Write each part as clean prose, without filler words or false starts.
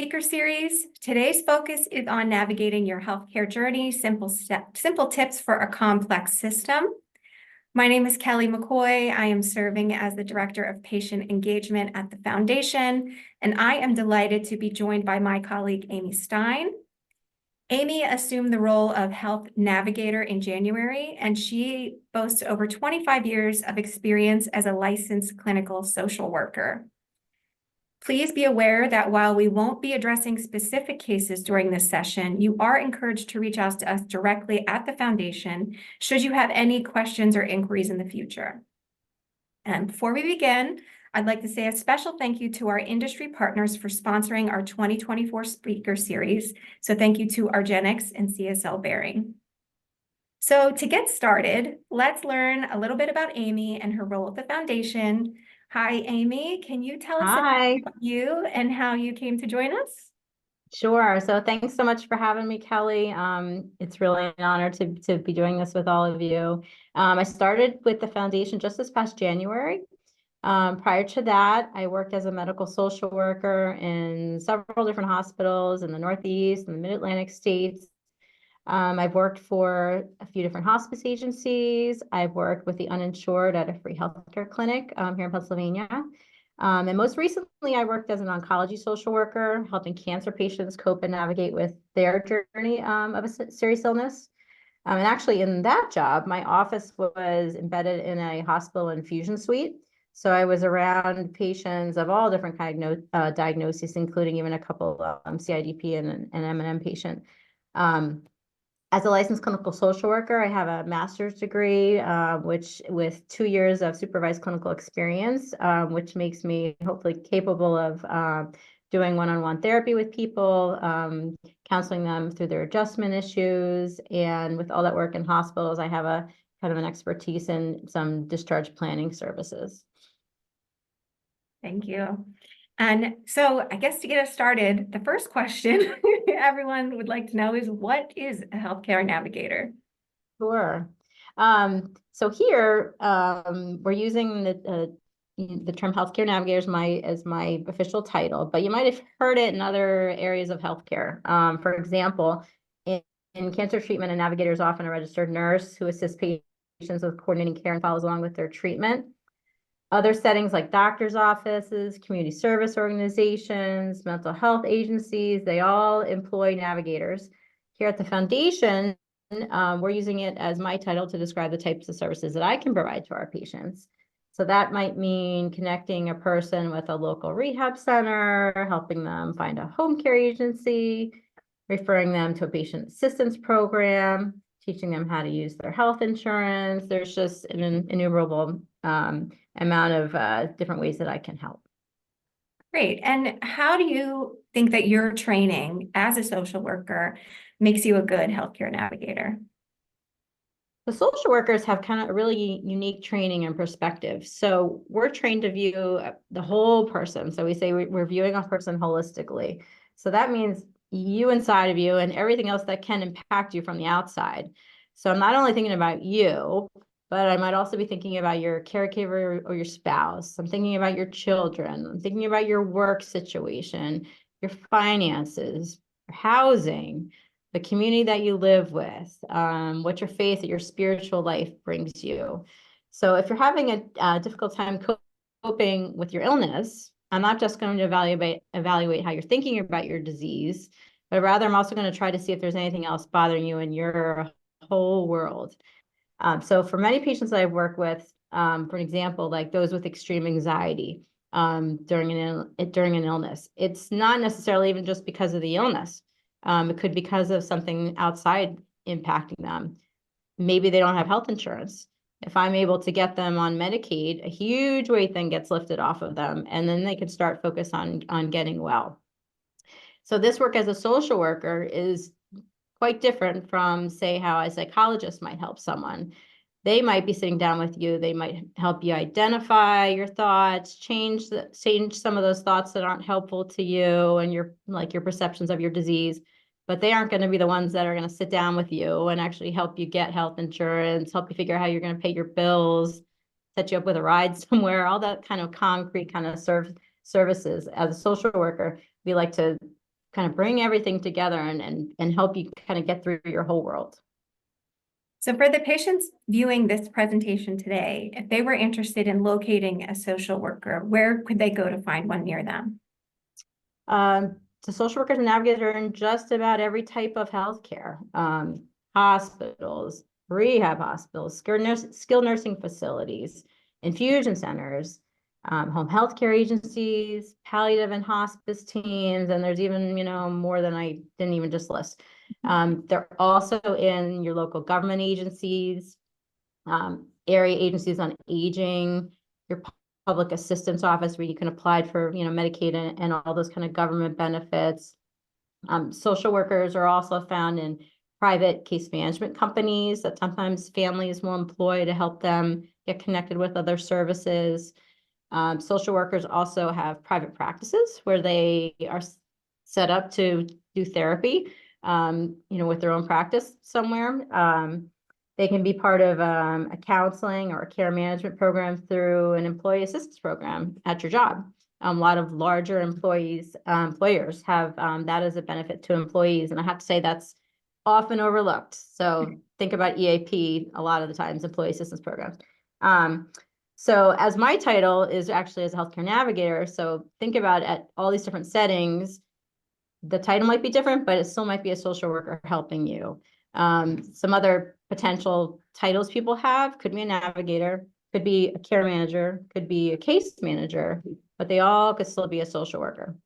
Speaker series. Today's focus is on navigating your healthcare journey, simple tips for a complex system. My name is Kelly McCoy. I am serving as the Director of Patient Engagement at the Foundation, and I am delighted to be joined by my colleague, Amy Stein. Amy assumed the role of Health Navigator in January, and she boasts over 25 years of experience as a licensed clinical social worker. Please be aware that while we won't be addressing specific cases during this session, you are encouraged to reach out to us directly at the Foundation should you have any questions or inquiries in the future. And before we begin, I'd like to say a special thank you to our industry partners for sponsoring our 2024 speaker series. So thank you to argenx and CSL Behring. So to get started, let's learn a little bit about Amy and her role at the Foundation. Hi, Amy. Can you tell us about you and how you came to join us? Sure. So thanks so much for having me, Kelly. It's really an honor to be doing this with all of you. I started with the Foundation just this past January. Prior to that, I worked as a medical social worker in several different hospitals in the Northeast and the Mid-Atlantic states. I've worked for a few different hospice agencies. I've worked with the uninsured at a free healthcare clinic here in Pennsylvania. And most recently, I worked as an oncology social worker, helping cancer patients cope and navigate with their journey of a serious illness. And actually, in that job, my office was embedded in a hospital infusion suite. So I was around patients of all different diagnoses, including even a couple of CIDP and an M&M patient. As a licensed clinical social worker, I have a master's degree, which with 2 years of supervised clinical experience, which makes me hopefully capable of doing one-on-one therapy with people, counseling them through their adjustment issues. And with all that work in hospitals, I have a kind of an expertise in some discharge planning services. Thank you. And so I guess to get us started, the first question everyone would like to know is, what is a healthcare navigator? Sure. So here we're using the term healthcare navigator as my official title, but you might have heard it in other areas of healthcare. For example, in cancer treatment, a navigator is often a registered nurse who assists patients with coordinating care and follows along with their treatment. Other settings like doctor's offices, community service organizations, mental health agencies, they all employ navigators. Here at the Foundation, we're using it as my title to describe the types of services that I can provide to our patients. So that might mean connecting a person with a local rehab center, helping them find a home care agency, referring them to a patient assistance program, teaching them how to use their health insurance. There's just an innumerable amount of different ways that I can help. Great. And how do you think that your training as a social worker makes you a good healthcare navigator? The social workers have kind of a really unique training and perspective. So we're trained to view the whole person. So we say we're viewing a person holistically. So that means you inside of you and everything else that can impact you from the outside. So I'm not only thinking about you, but I might also be thinking about your caregiver or your spouse. I'm thinking about your children. I'm thinking about your work situation, your finances, your housing, the community that you live with, what your faith, your spiritual life brings you. So if you're having a difficult time coping with your illness, I'm not just going to evaluate how you're thinking about your disease, but rather I'm also going to try to see if there's anything else bothering you in your whole world. So for many patients that I've worked with, for example, like those with extreme anxiety during an illness, it's not necessarily even just because of the illness. It could be because of something outside impacting them. Maybe they don't have health insurance. If I'm able to get them on Medicaid, a huge weight then gets lifted off of them, and then they can start focus on getting well. So this work as a social worker is quite different from, say, how a psychologist might help someone. They might be sitting down with you. They might help you identify your thoughts, change some of those thoughts that aren't helpful to you and your perceptions of your disease. But they aren't going to be the ones that are going to sit down with you and actually help you get health insurance, help you figure out how you're going to pay your bills, set you up with a ride somewhere, all that kind of concrete kind of services. As a social worker, we like to kind of bring everything together and help you kind of get through your whole world. So for the patients viewing this presentation today, if they were interested in locating a social worker, where could they go to find one near them? So social workers and navigators are in just about every type of healthcare, hospitals, rehab hospitals, skilled nursing facilities, infusion centers, home healthcare agencies, palliative and hospice teams, and there's even, more than I didn't even just list. They're also in your local government agencies, area agencies on aging, your public assistance office where you can apply for, Medicaid and all those kind of government benefits. Social workers are also found in private case management companies that sometimes families will employ to help them get connected with other services. Social workers also have private practices where they are set up to do therapy, with their own practice somewhere. They can be part of a counseling or a care management program through an employee assistance program at your job. A lot of larger employers have that as a benefit to employees. And I have to say that's often overlooked. So think about EAP a lot of the times, employee assistance programs. So as my title is actually as a healthcare navigator, so think about at all these different settings, the title might be different, but it still might be a social worker helping you. Some other potential titles people have could be a navigator, could be a care manager, could be a case manager, but they all could still be a social worker.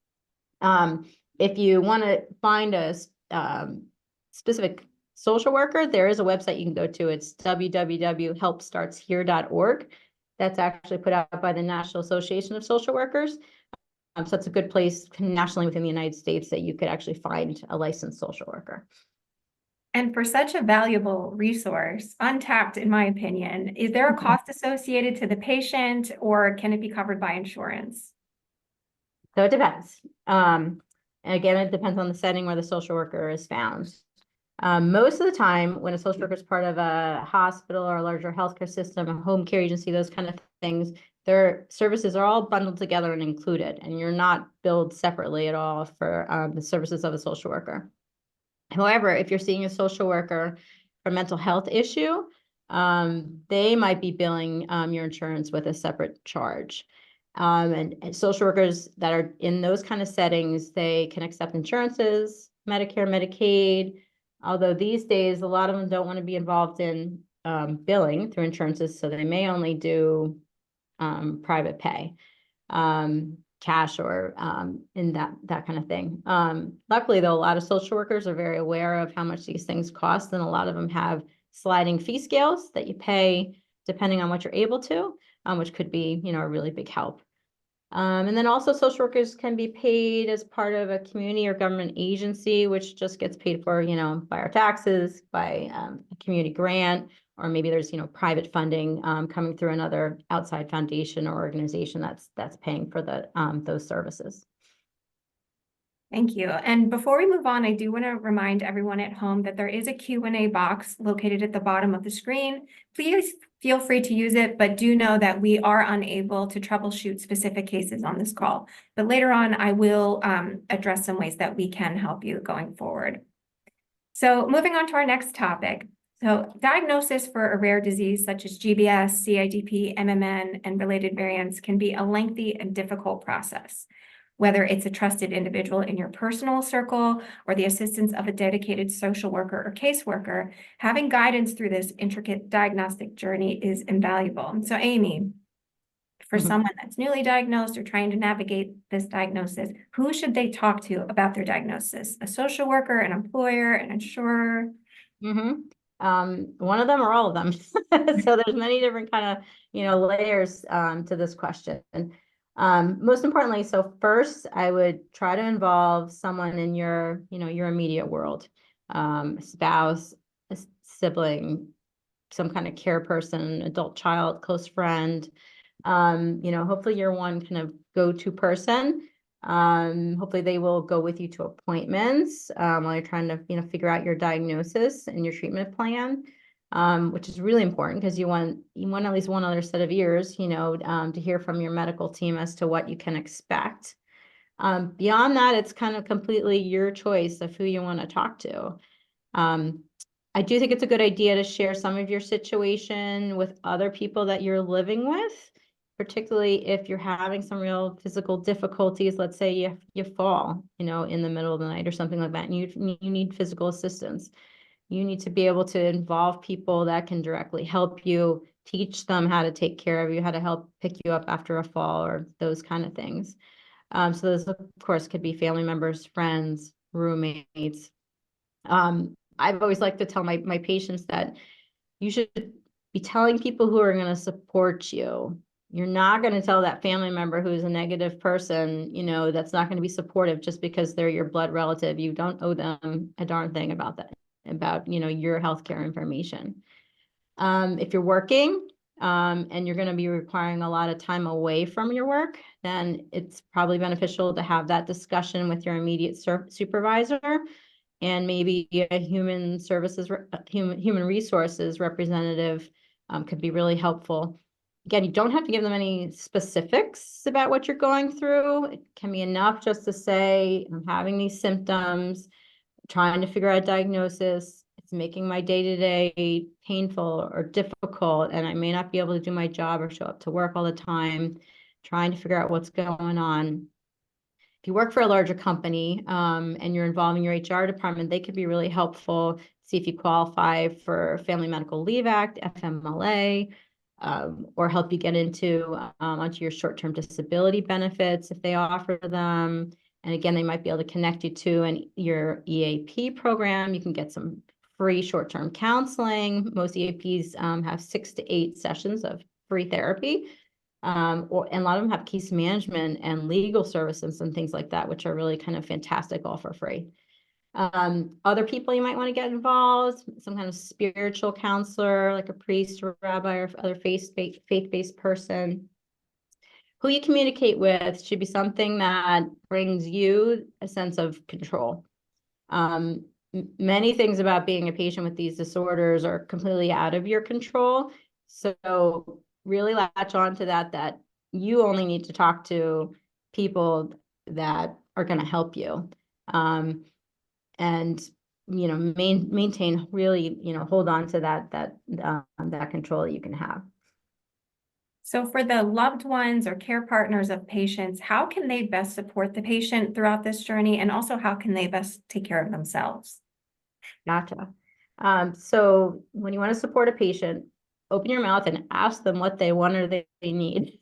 If you want to find a specific social worker, there is a website you can go to. It's www.helpstartshere.org. That's actually put out by the National Association of Social Workers. So it's a good place nationally within the United States that you could actually find a licensed social worker. And for such a valuable resource, untapped in my opinion, is there a cost associated to the patient or can it be covered by insurance? So it depends. And again, it depends on the setting where the social worker is found. Most of the time, when a social worker is part of a hospital or a larger healthcare system, a home care agency, those kind of things, their services are all bundled together and included, and you're not billed separately at all for the services of a social worker. However, if you're seeing a social worker for a mental health issue, they might be billing your insurance with a separate charge. And social workers that are in those kind of settings, they can accept insurances, Medicare, Medicaid, although these days, a lot of them don't want to be involved in billing through insurances, so they may only do private pay, cash or in that kind of thing. Luckily, though, a lot of social workers are very aware of how much these things cost, and a lot of them have sliding fee scales that you pay depending on what you're able to, which could be, a really big help. And then also social workers can be paid as part of a community or government agency, which just gets paid for, by our taxes, by a community grant, or maybe there's, private funding coming through another outside foundation or organization that's paying for those services. Thank you. And before we move on, I do want to remind everyone at home that there is a Q&A box located at the bottom of the screen. Please feel free to use it, but do know that we are unable to troubleshoot specific cases on this call. But later on, I will address some ways that we can help you going forward. So moving on to our next topic. So diagnosis for a rare disease such as GBS, CIDP, MMN, and related variants can be a lengthy and difficult process. Whether it's a trusted individual in your personal circle or the assistance of a dedicated social worker or caseworker, having guidance through this intricate diagnostic journey is invaluable. So Amy, for someone that's newly diagnosed or trying to navigate this diagnosis, who should they talk to about their diagnosis? A social worker, an employer, an insurer? One of them or all of them. So there's many different kind of, layers to this question. Most importantly, so first I would try to involve someone in your, your immediate world, spouse, a sibling, some kind of care person, adult child, close friend. Hopefully you're one kind of go-to person. Hopefully they will go with you to appointments while you're trying to, figure out your diagnosis and your treatment plan. Which is really important because you want at least one other set of ears, to hear from your medical team as to what you can expect. Beyond that, it's kind of completely your choice of who you want to talk to. I do think it's a good idea to share some of your situation with other people that you're living with, particularly if you're having some real physical difficulties. Let's say you fall, in the middle of the night or something like that, and you need physical assistance. You need to be able to involve people that can directly help you, teach them how to take care of you, how to help pick you up after a fall, or those kind of things. So those, of course, could be family members, friends, roommates. I've always liked to tell my patients that you should be telling people who are going to support you. You're not going to tell that family member who's a negative person, that's not going to be supportive just because they're your blood relative. You don't owe them a darn thing about that, about, your healthcare information. If you're working, and you're going to be requiring a lot of time away from your work, then it's probably beneficial to have that discussion with your immediate supervisor, and maybe a human resources representative could be really helpful. Again, you don't have to give them any specifics about what you're going through. It can be enough just to say, I'm having these symptoms, trying to figure out diagnosis. It's making my day-to-day painful or difficult, and I may not be able to do my job or show up to work all the time, trying to figure out what's going on. If you work for a larger company, and you're involving your HR department, they could be really helpful. See if you qualify for Family Medical Leave Act, FMLA, or help you get onto your short-term disability benefits if they offer them. And again, they might be able to connect you to your EAP program. You can get some free short-term counseling. Most EAPs have 6 to 8 sessions of free therapy. And a lot of them have case management and legal services and things like that, which are really kind of fantastic, all for free. Other people you might want to get involved, some kind of spiritual counselor, like a priest or rabbi or other faith-based person. Who you communicate with should be something that brings you a sense of control. Many things about being a patient with these disorders are completely out of your control. So really latch on to that you only need to talk to people that are going to help you. And maintain, really, hold on to that control that you can have. So for the loved ones or care partners of patients, how can they best support the patient throughout this journey? And also, how can they best take care of themselves? Gotcha. So when you want to support a patient, open your mouth and ask them what they want or they need.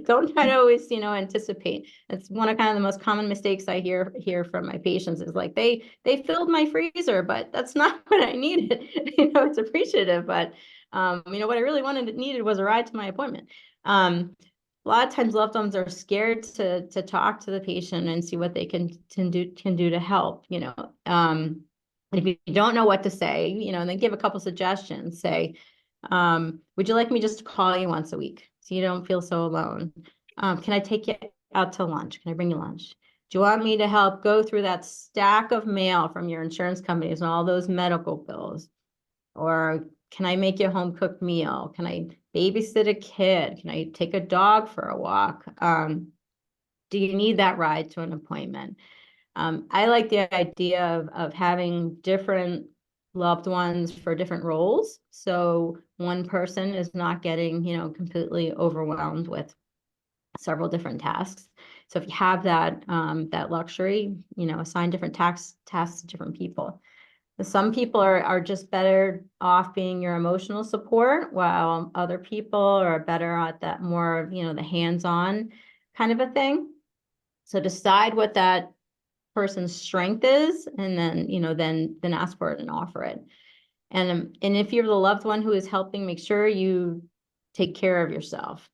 Don't try to always, anticipate. It's one of kind of the most common mistakes I hear from my patients is like, they filled my freezer, but that's not what I needed. It's appreciative, but what I really needed was a ride to my appointment. A lot of times loved ones are scared to talk to the patient and see what they can do to help, if you don't know what to say, and then give a couple suggestions. Say, would you like me just to call you once a week so you don't feel so alone? Can I take you out to lunch? Can I bring you lunch? Do you want me to help go through that stack of mail from your insurance companies and all those medical bills? Or can I make you a home cooked meal? Can I babysit a kid? Can I take a dog for a walk? Do you need that ride to an appointment? I like the idea of having different loved ones for different roles. So one person is not getting, completely overwhelmed with several different tasks. So if you have that luxury, assign different tasks to different people. Some people are just better off being your emotional support, while other people are better at that more, the hands-on kind of a thing. So decide what that person's strength is, and then then ask for it and offer it. And if you're the loved one who is helping, make sure you take care of yourself.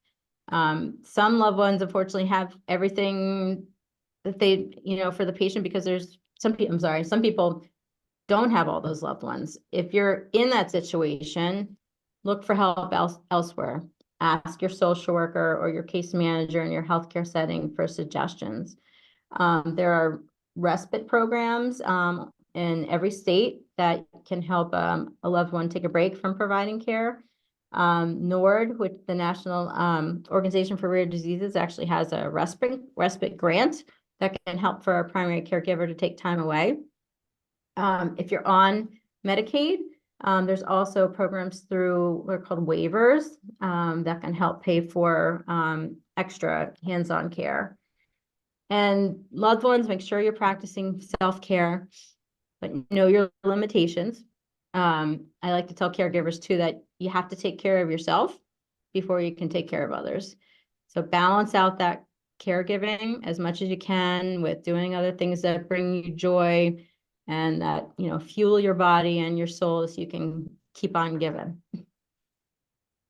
Some loved ones unfortunately have everything that they for the patient, because there's some people don't have all those loved ones. If you're in that situation, look for help elsewhere. Ask your social worker or your case manager in your healthcare setting for suggestions. There are respite programs in every state that can help a loved one take a break from providing care. NORD, the National Organization for Rare Diseases, actually has a respite grant that can help for a primary caregiver to take time away. If you're on Medicaid, there's also programs through what are called waivers that can help pay for extra hands-on care. And loved ones, make sure you're practicing self-care, but know your limitations. I like to tell caregivers too that you have to take care of yourself before you can take care of others. So balance out that caregiving as much as you can with doing other things that bring you joy and that, fuel your body and your soul so you can keep on giving.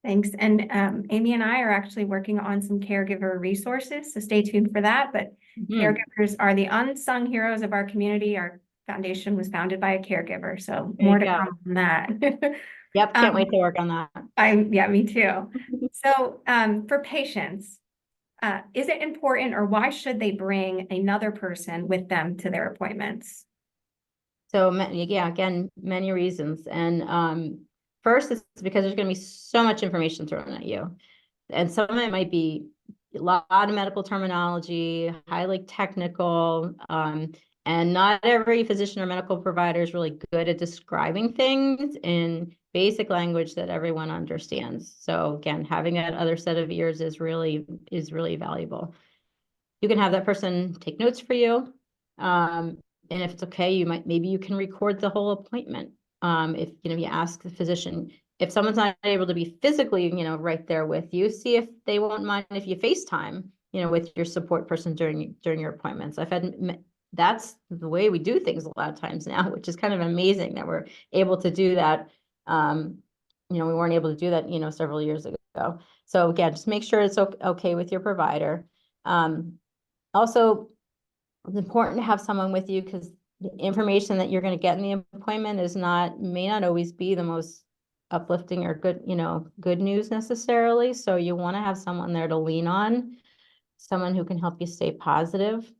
Thanks. And Amy and I are actually working on some caregiver resources, so stay tuned for that. But caregivers are the unsung heroes of our community. Our foundation was founded by a caregiver, so more to come on that. Yep, can't wait to work on that. Yeah, me too. So for patients, is it important, or why should they bring another person with them to their appointments? So yeah, again, many reasons. And first, it's because there's going to be so much information thrown at you. And some of it might be a lot of medical terminology, highly technical, and not every physician or medical provider is really good at describing things in basic language that everyone understands. So again, having that other set of ears is really valuable. You can have that person take notes for you. And if it's okay, maybe you can record the whole appointment. If you ask the physician, if someone's not able to be physically, right there with you, see if they won't mind if you FaceTime, with your support person during your appointments. That's the way we do things a lot of times now, which is kind of amazing that we're able to do that. We weren't able to do that, several years ago. So again, just make sure it's okay with your provider. Also, it's important to have someone with you because the information that you're going to get in the appointment may not always be the most uplifting or good news necessarily. So you want to have someone there to lean on, someone who can help you stay positive.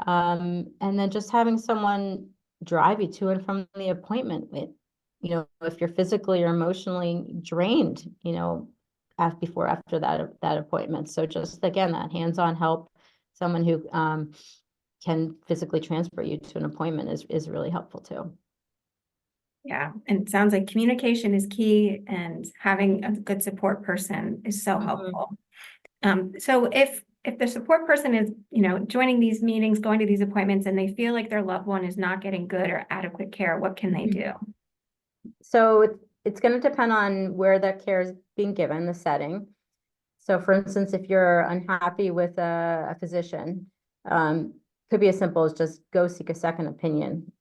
And then just having someone drive you to and from the appointment with, if you're physically or emotionally drained, after that appointment. So just again, that hands-on help, someone who can physically transfer you to an appointment is really helpful too. Yeah, and it sounds like communication is key, and having a good support person is so helpful. So if the support person is, joining these meetings, going to these appointments, and they feel like their loved one is not getting good or adequate care, what can they do? So it's going to depend on where that care is being given, the setting. So for instance, if you're unhappy with a physician, could be as simple as just go seek a second opinion,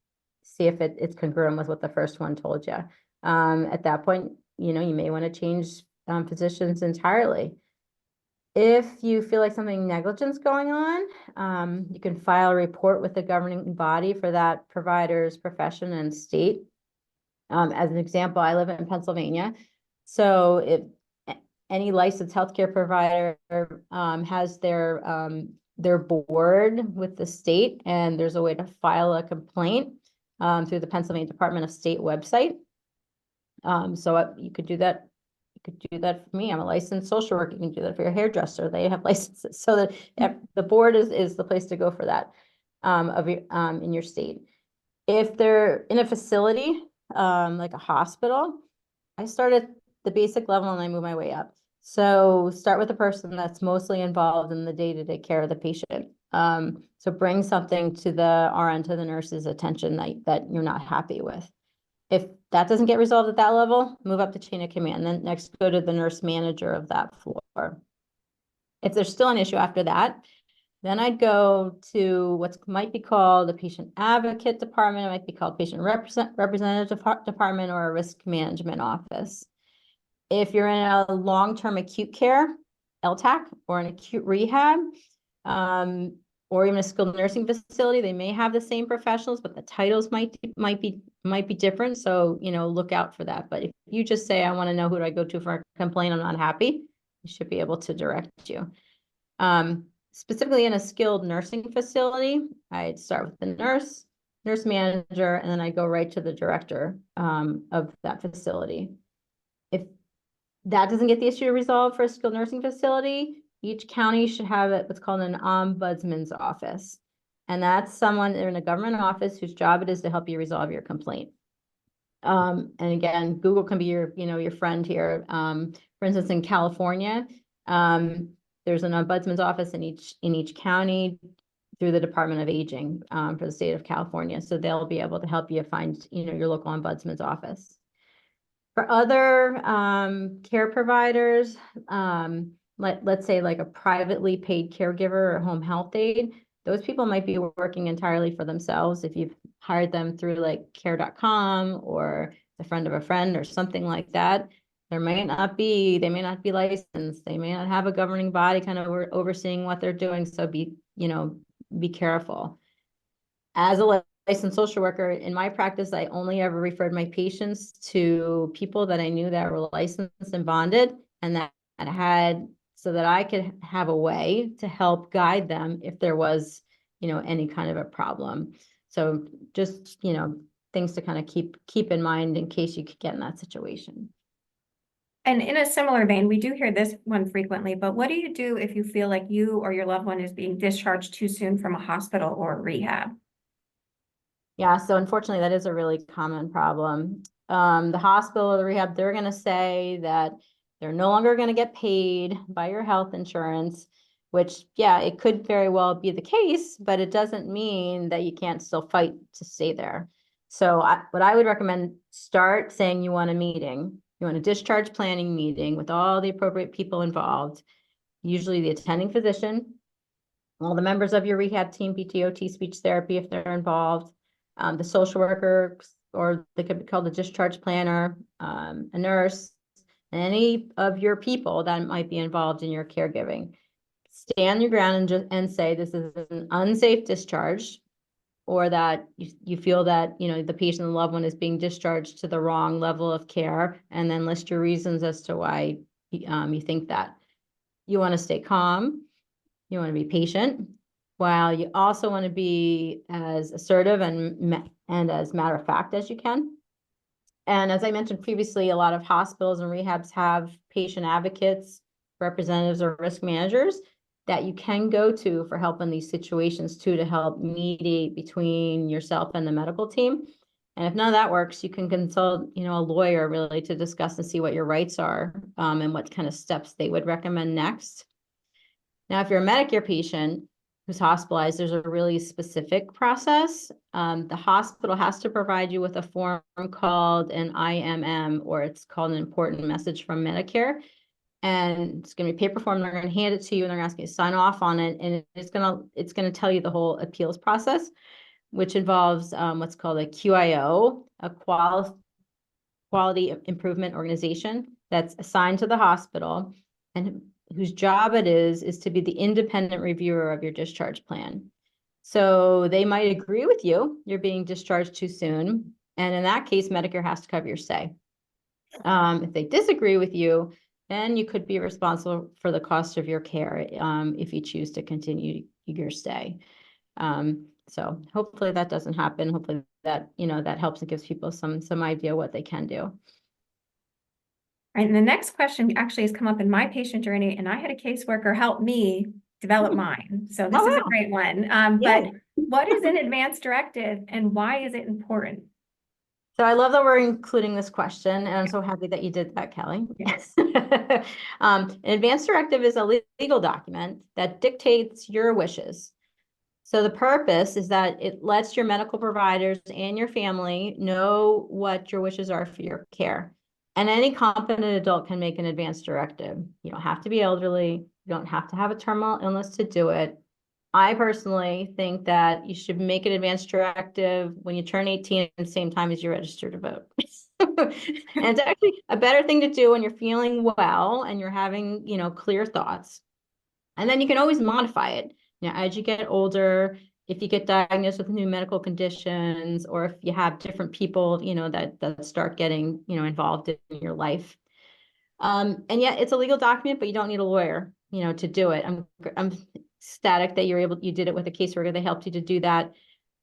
see if it's congruent with what the first one told you. At that point, you may want to change physicians entirely. If you feel like something negligent's going on, you can file a report with the governing body for that provider's profession and state. As an example, I live in Pennsylvania. So if any licensed healthcare provider has their board with the state, and there's a way to file a complaint through the Pennsylvania Department of State website. So you could do that. You could do that for me. I'm a licensed social worker. You can do that for your hairdresser. They have licenses. So that the board is the place to go for that in your state. If they're in a facility, like a hospital, I start at the basic level and I move my way up. So start with the person that's mostly involved in the day-to-day care of the patient. So bring something to the RN, to the nurse's attention that you're not happy with. If that doesn't get resolved at that level, move up the chain of command. Then next go to the nurse manager of that floor. If there's still an issue after that, then I'd go to what might be called the patient advocate department. It might be called patient representative department or a risk management office. If you're in a long-term acute care, LTAC, or an acute rehab, or even a skilled nursing facility, they may have the same professionals, but the titles might be different. So, look out for that. But if you just say, I want to know who do I go to for a complaint, I'm not happy, you should be able to direct you. Specifically in a skilled nursing facility, I'd start with the nurse manager, and then I go right to the director of that facility. If that doesn't get the issue resolved for a skilled nursing facility, each county should have what's called an ombudsman's office. And that's someone in a government office whose job it is to help you resolve your complaint. And again, Google can be your, your friend here. For instance, in California, there's an ombudsman's office in each county through the Department of Aging, for the state of California. So they'll be able to help you find, your local ombudsman's office. For other care providers, let's say like a privately paid caregiver or home health aide, those people might be working entirely for themselves. If you've hired them through like care.com or a friend of a friend or something like that, they may not be licensed. They may not have a governing body kind of overseeing what they're doing. So be careful. As a licensed social worker, in my practice, I only ever referred my patients to people that I knew that were licensed and bonded, and that had, so that I could have a way to help guide them if there was, any kind of a problem. So just, things to kind of keep in mind in case you could get in that situation. And in a similar vein, we do hear this one frequently, but what do you do if you feel like you or your loved one is being discharged too soon from a hospital or rehab? Yeah, so unfortunately, that is a really common problem. The hospital or the rehab, they're going to say that they're no longer going to get paid by your health insurance, which, yeah, it could very well be the case, but it doesn't mean that you can't still fight to stay there. So what I would recommend, start saying you want a meeting. You want a discharge planning meeting with all the appropriate people involved, usually the attending physician, all the members of your rehab team, PTOT, speech therapy, if they're involved, the social worker, or they could be called a discharge planner, a nurse, and any of your people that might be involved in your caregiving. Stand your ground and say this is an unsafe discharge, or that you feel that the patient and loved one is being discharged to the wrong level of care, and then list your reasons as to why you think that. You want to stay calm. You want to be patient, while you also want to be as assertive and as matter of fact as you can. And as I mentioned previously, a lot of hospitals and rehabs have patient advocates, representatives, or risk managers that you can go to for help in these situations too, to help mediate between yourself and the medical team. And if none of that works, you can consult, a lawyer really to discuss and see what your rights are, and what kind of steps they would recommend next. Now, if you're a Medicare patient who's hospitalized, there's a really specific process. The hospital has to provide you with a form called an IMM, or it's called an important message from Medicare. And it's going to be a paper form. They're going to hand it to you, and they're asking you to sign off on it. And it's going to tell you the whole appeals process, which involves what's called a QIO, a quality improvement organization that's assigned to the hospital, and whose job it is to be the independent reviewer of your discharge plan. So they might agree with you're being discharged too soon. And in that case, Medicare has to cover your stay. If they disagree with you, then you could be responsible for the cost of your care, if you choose to continue your stay. So hopefully that doesn't happen. Hopefully that, that helps and gives people some idea what they can do. Right, and the next question actually has come up in my patient journey, and I had a caseworker help me develop mine. So this is a great one. But what is an advance directive and why is it important? So I love that we're including this question, and I'm so happy that you did that, Kelly. Yes. An advance directive is a legal document that dictates your wishes. So the purpose is that it lets your medical providers and your family know what your wishes are for your care. And any competent adult can make an advance directive. You don't have to be elderly. You don't have to have a terminal illness to do it. I personally think that you should make an advance directive when you turn 18 at the same time as you register to vote. And it's actually a better thing to do when you're feeling well and you're having, clear thoughts. And then you can always modify it. As you get older, if you get diagnosed with new medical conditions, or if you have different people, that start getting, involved in your life. And yet it's a legal document, but you don't need a lawyer, to do it. I'm ecstatic that you did it with a caseworker. They helped you to do that.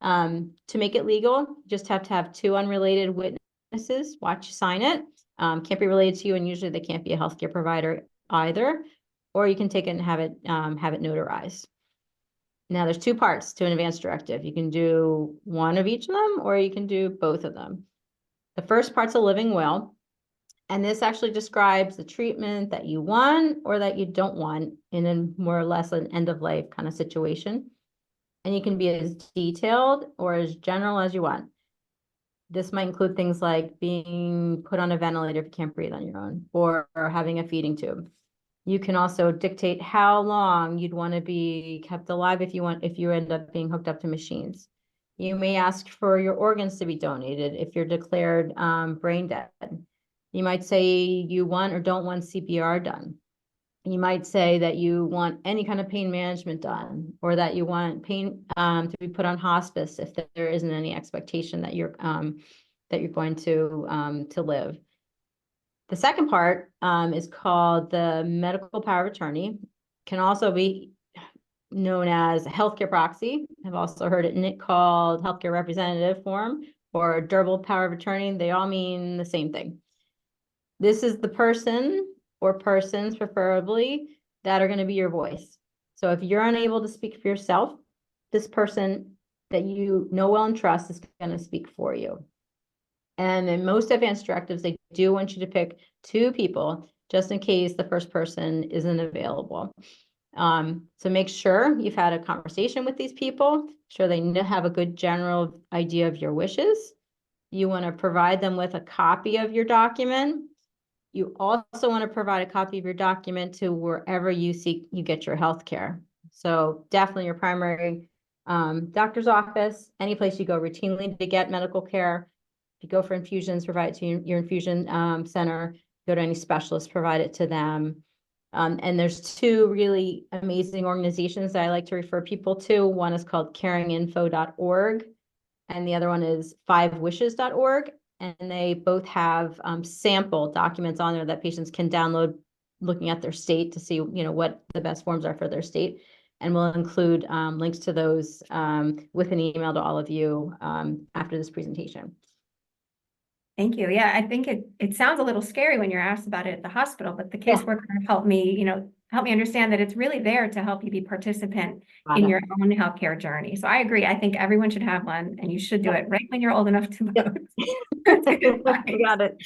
To make it legal, you just have to have two unrelated witnesses watch you sign it. Can't be related to you, and usually they can't be a healthcare provider either. Or you can take it and have it notarized. Now, there's two parts to an advance directive. You can do one of each of them, or you can do both of them. The first part's a living will, and this actually describes the treatment that you want or that you don't want in a more or less an end of life kind of situation. And you can be as detailed or as general as you want. This might include things like being put on a ventilator if you can't breathe on your own, or having a feeding tube. You can also dictate how long you'd want to be kept alive if you end up being hooked up to machines. You may ask for your organs to be donated if you're declared brain dead. You might say you want or don't want CPR done. You might say that you want any kind of pain management done, or that you want pain to be put on hospice if there isn't any expectation that you're going to live. The second part is called the medical power of attorney. Can also be known as a healthcare proxy. I've also heard it called healthcare representative form or durable power of attorney. They all mean the same thing. This is the person or persons, preferably, that are going to be your voice. So if you're unable to speak for yourself, this person that you know well and trust is going to speak for you. And in most advance directives, they do want you to pick two people just in case the first person isn't available. So make sure you've had a conversation with these people, sure they have a good general idea of your wishes. You want to provide them with a copy of your document. You also want to provide a copy of your document to wherever you get your health care. So definitely your primary doctor's office, any place you go routinely to get medical care. If you go for infusions, provide it to your infusion center. Go to any specialist, provide it to them. And there's two really amazing organizations that I like to refer people to. One is called caringinfo.org, and the other one is 5wishes.org. And they both have sample documents on there that patients can download looking at their state to see, what the best forms are for their state. And we'll include links to those with an email to all of you after this presentation. Thank you. Yeah, I think it sounds a little scary when you're asked about it at the hospital, but the caseworker helped me understand that it's really there to help you be participant in your own healthcare journey. So I agree. I think everyone should have one, and you should do it right when you're old enough to vote. You got it.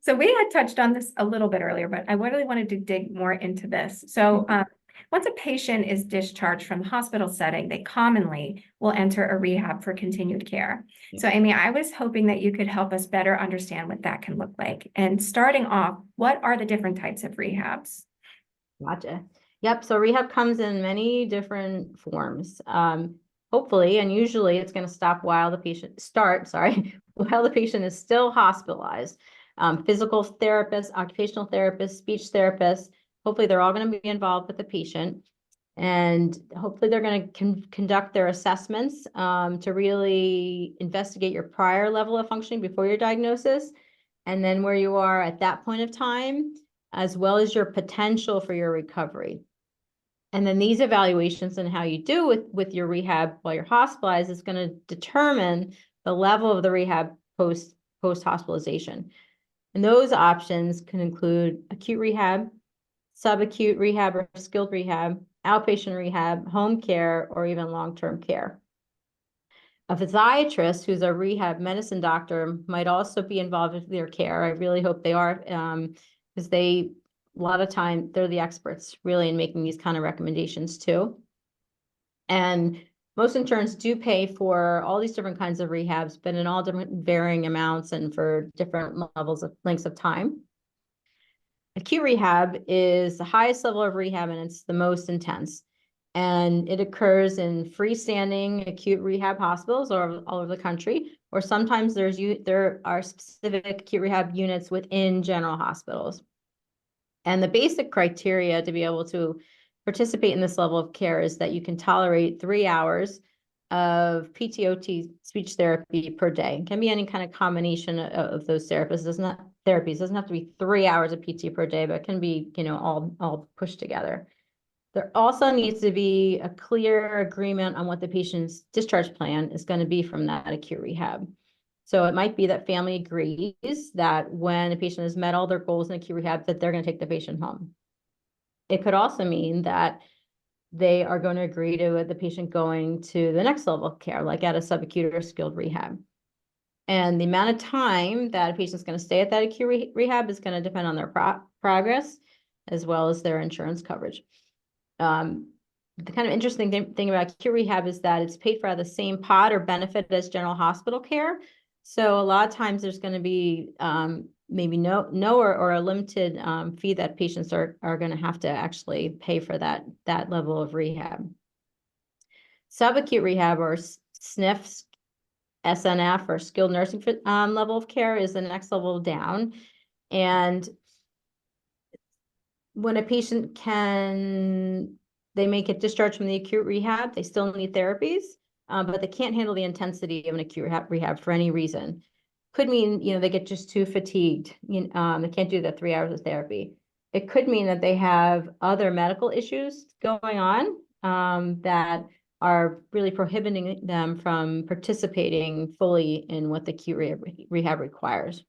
So we had touched on this a little bit earlier, but I really wanted to dig more into this. So once a patient is discharged from the hospital setting, they commonly will enter a rehab for continued care. So Amy, I was hoping that you could help us better understand what that can look like. And starting off, what are the different types of rehabs? Gotcha. Yep. So rehab comes in many different forms. Hopefully, and usually it's going to stop while the patient while the patient is still hospitalized. Physical therapists, occupational therapists, speech therapists, hopefully they're all going to be involved with the patient. And hopefully they're going to conduct their assessments to really investigate your prior level of functioning before your diagnosis, and then where you are at that point of time, as well as your potential for your recovery. And then these evaluations and how you do with your rehab while you're hospitalized is going to determine the level of the rehab post-hospitalization. And those options can include acute rehab, subacute rehab or skilled rehab, outpatient rehab, home care, or even long-term care. A physiatrist who's a rehab medicine doctor might also be involved with their care. I really hope they are, because a lot of time, they're the experts really in making these kind of recommendations too. And most insurance do pay for all these different kinds of rehabs, but in all different varying amounts and for different lengths of time. Acute rehab is the highest level of rehab, and it's the most intense. And it occurs in freestanding acute rehab hospitals all over the country, or sometimes there are specific acute rehab units within general hospitals. And the basic criteria to be able to participate in this level of care is that you can tolerate 3 hours of PTOT speech therapy per day. It can be any kind of combination of those therapies. It doesn't have to be 3 hours of PT per day, but it can be, all pushed together. There also needs to be a clear agreement on what the patient's discharge plan is going to be from that acute rehab. So it might be that family agrees that when a patient has met all their goals in acute rehab, that they're going to take the patient home. It could also mean that they are going to agree to the patient going to the next level of care, like at a subacute or skilled rehab. And the amount of time that a patient's going to stay at that acute rehab is going to depend on their progress, as well as their insurance coverage. The kind of interesting thing about acute rehab is that it's paid for out of the same pot or benefit as general hospital care. So a lot of times there's going to be maybe no or a limited fee that patients are going to have to actually pay for that level of rehab. Subacute rehab, or SNFs, SNF, or skilled nursing level of care, is the next level down. And when a patient they may get discharged from the acute rehab, they still need therapies, but they can't handle the intensity of an acute rehab for any reason. Could mean, they get just too fatigued. They can't do the 3 hours of therapy. It could mean that they have other medical issues going on that are really prohibiting them from participating fully in what the acute rehab requires.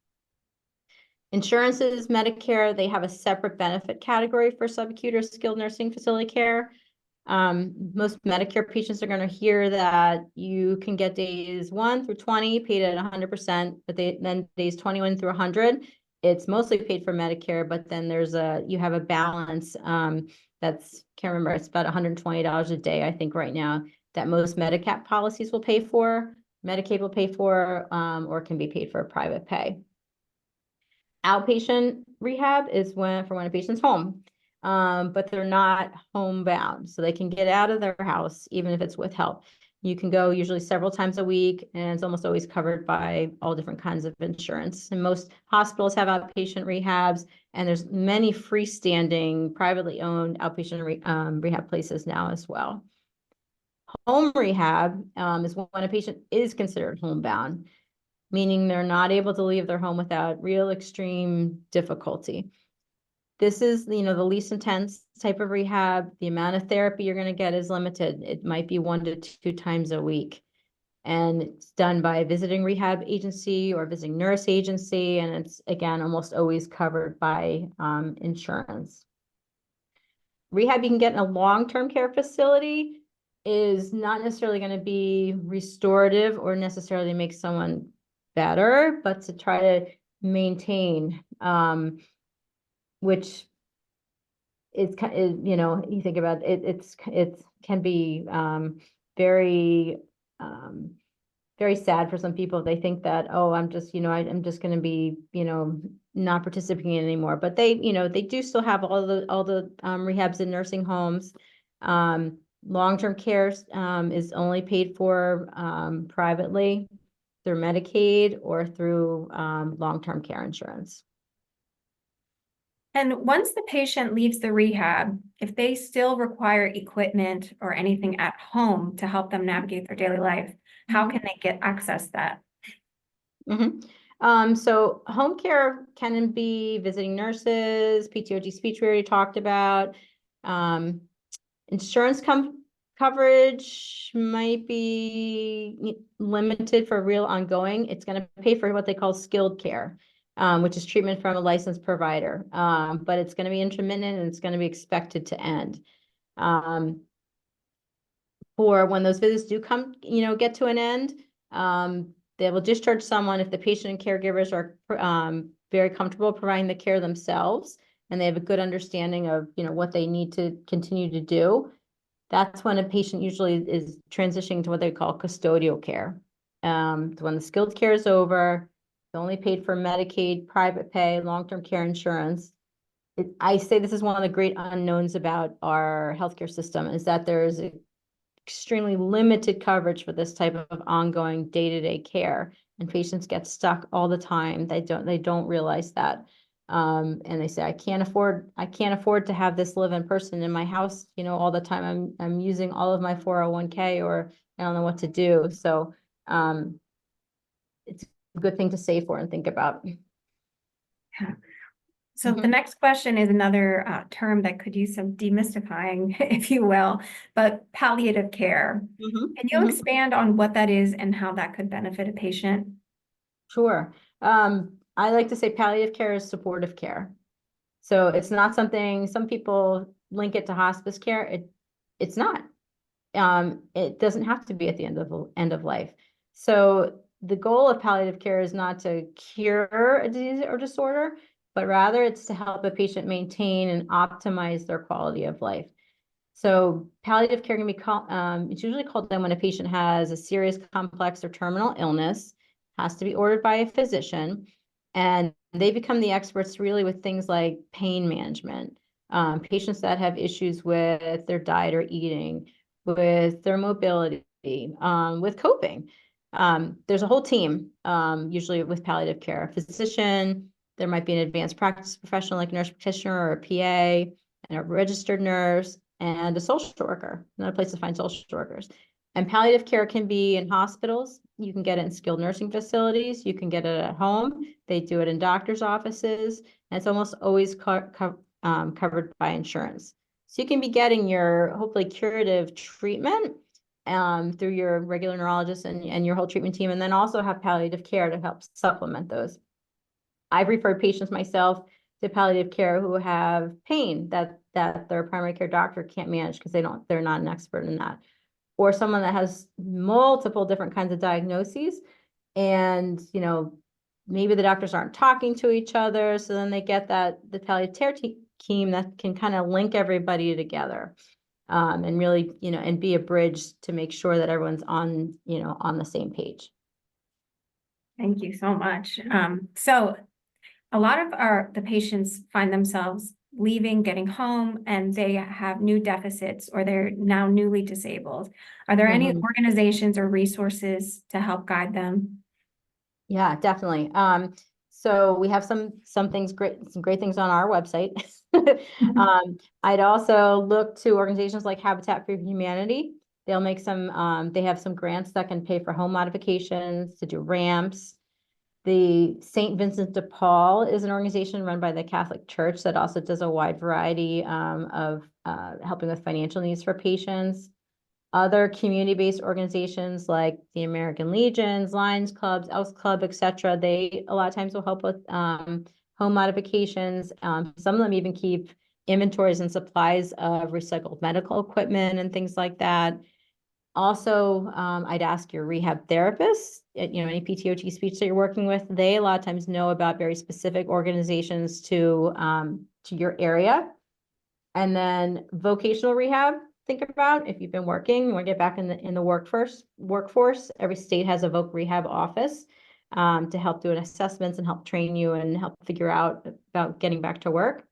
Insurances, Medicare, they have a separate benefit category for subacute or skilled nursing facility care. Most Medicare patients are going to hear that you can get days 1 through 20 paid at 100%, but then days 21 through 100, it's mostly paid for Medicare, but then you have a balance can't remember, it's about $120 a day, I think right now, that most Medigap policies will pay for, Medicaid will pay for, or can be paid for a private pay. Outpatient rehab is for when a patient's home, but they're not homebound, so they can get out of their house even if it's with help. You can go usually several times a week, and it's almost always covered by all different kinds of insurance. And most hospitals have outpatient rehabs, and there's many freestanding, privately owned outpatient rehab places now as well. Home rehab is when a patient is considered homebound, meaning they're not able to leave their home without real extreme difficulty. This is, the least intense type of rehab. The amount of therapy you're going to get is limited. It might be 1 to 2 times a week. And it's done by a visiting rehab agency or visiting nurse agency. And it's, again, almost always covered by insurance. Rehab you can get in a long-term care facility is not necessarily going to be restorative or necessarily make someone better, but to try to maintain, which is, you think about it, it can be very very sad for some people. They think that, oh, I'm just going to be, not participating anymore. But they do still have all the rehabs in nursing homes. Long-term care is only paid for privately through Medicaid or through long-term care insurance. And once the patient leaves the rehab, if they still require equipment or anything at home to help them navigate their daily life, how can they access that? So home care can be visiting nurses, PTOT speech we already talked about. Insurance coverage might be limited for real ongoing. It's going to pay for what they call skilled care, which is treatment from a licensed provider. But it's going to be intermittent and it's going to be expected to end. For when those visits do come, get to an end, they will discharge someone if the patient and caregivers are very comfortable providing the care themselves, and they have a good understanding of, what they need to continue to do. That's when a patient usually is transitioning to what they call custodial care. When the skilled care is over, it's only paid for Medicaid, private pay, long-term care insurance. I say this is one of the great unknowns about our healthcare system, is that there is extremely limited coverage for this type of ongoing day-to-day care, and patients get stuck all the time. They don't realize that, and they say, I can't afford to have this live-in person in my house, all the time. I'm using all of my 401k, or I don't know what to do. So it's a good thing to save for and think about. Yeah. So the next question is another term that could use some demystifying, if you will, but palliative care. Can you expand on what that is and how that could benefit a patient? Sure. I like to say palliative care is supportive care. So it's not something, some people link it to hospice care. It's not. It doesn't have to be at the end of life. So the goal of palliative care is not to cure a disease or disorder, but rather it's to help a patient maintain and optimize their quality of life. So palliative care can be called, it's usually called then when a patient has a serious, complex, or terminal illness, has to be ordered by a physician, and they become the experts really with things like pain management, patients that have issues with their diet or eating, with their mobility, with coping. There's a whole team, usually with palliative care, a physician, there might be an advanced practice professional like a nurse practitioner or a PA, and a registered nurse, and a social worker, another place to find social workers. And palliative care can be in hospitals. You can get it in skilled nursing facilities. You can get it at home. They do it in doctor's offices. And it's almost always covered by insurance. So you can be getting your hopefully curative treatment through your regular neurologist and your whole treatment team, and then also have palliative care to help supplement those. I've referred patients myself to palliative care who have pain that their primary care doctor can't manage because they're not an expert in that. Or someone that has multiple different kinds of diagnoses, and maybe the doctors aren't talking to each other, so then they get the palliative care team that can kind of link everybody together, and really and be a bridge to make sure that everyone's on the same page. Thank you so much. So a lot of the patients find themselves leaving, getting home, and they have new deficits or they're now newly disabled. Are there any organizations or resources to help guide them? Yeah, definitely. So we have some great things on our website. I'd also look to organizations like Habitat for Humanity. They'll make they have some grants that can pay for home modifications, to do ramps. The St. Vincent de Paul is an organization run by the Catholic Church that also does a wide variety of helping with financial needs for patients. Other community-based organizations like the American Legions, Lions Clubs, Elks Club, etc., they a lot of times will help with home modifications. Some of them even keep inventories and supplies of recycled medical equipment and things like that. Also, I'd ask your rehab therapist, any PTOT speech that you're working with, they a lot of times know about very specific organizations to your area. And then vocational rehab, think about if you've been working, you want to get back in the workforce. Every state has a voc rehab office to help do assessments and help train you and help figure out about getting back to work.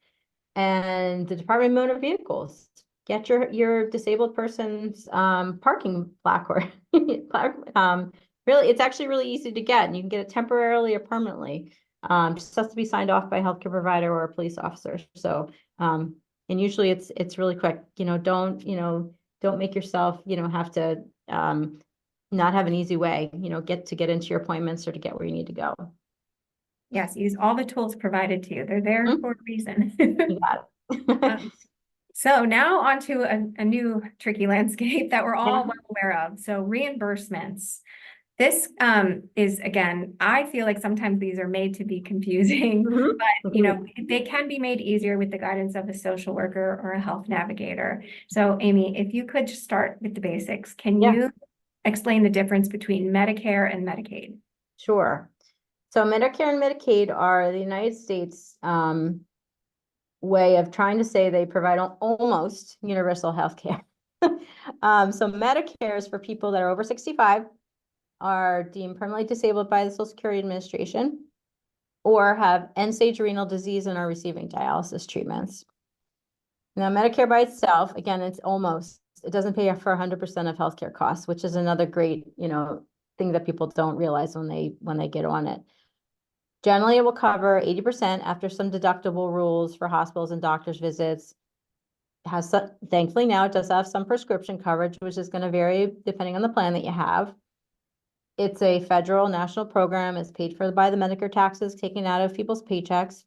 And the Department of Motor Vehicles, get your disabled person's parking plaque or really, it's actually really easy to get, and you can get it temporarily or permanently. Just has to be signed off by a healthcare provider or a police officer. So and usually it's really quick. Don't make yourself have to not have an easy way get into your appointments or to get where you need to go. Yes, use all the tools provided to you. They're there for a reason. You got it. So now onto a new tricky landscape that we're all well aware of. So reimbursements. This is, again, I feel like sometimes these are made to be confusing, but they can be made easier with the guidance of a social worker or a health navigator. So Amy, if you could just start with the basics, can you explain the difference between Medicare and Medicaid? Sure. So Medicare and Medicaid are the United States way of trying to say they provide almost universal health care. So Medicare is for people that are over 65, are deemed permanently disabled by the Social Security Administration, or have end-stage renal disease and are receiving dialysis treatments. Now, Medicare by itself, again, it doesn't pay for 100% of healthcare costs, which is another great, thing that people don't realize when they get on it. Generally, it will cover 80% after some deductible rules for hospitals and doctor's visits. Thankfully now it does have some prescription coverage, which is going to vary depending on the plan that you have. It's a federal national program. It's paid for by the Medicare taxes taken out of people's paychecks.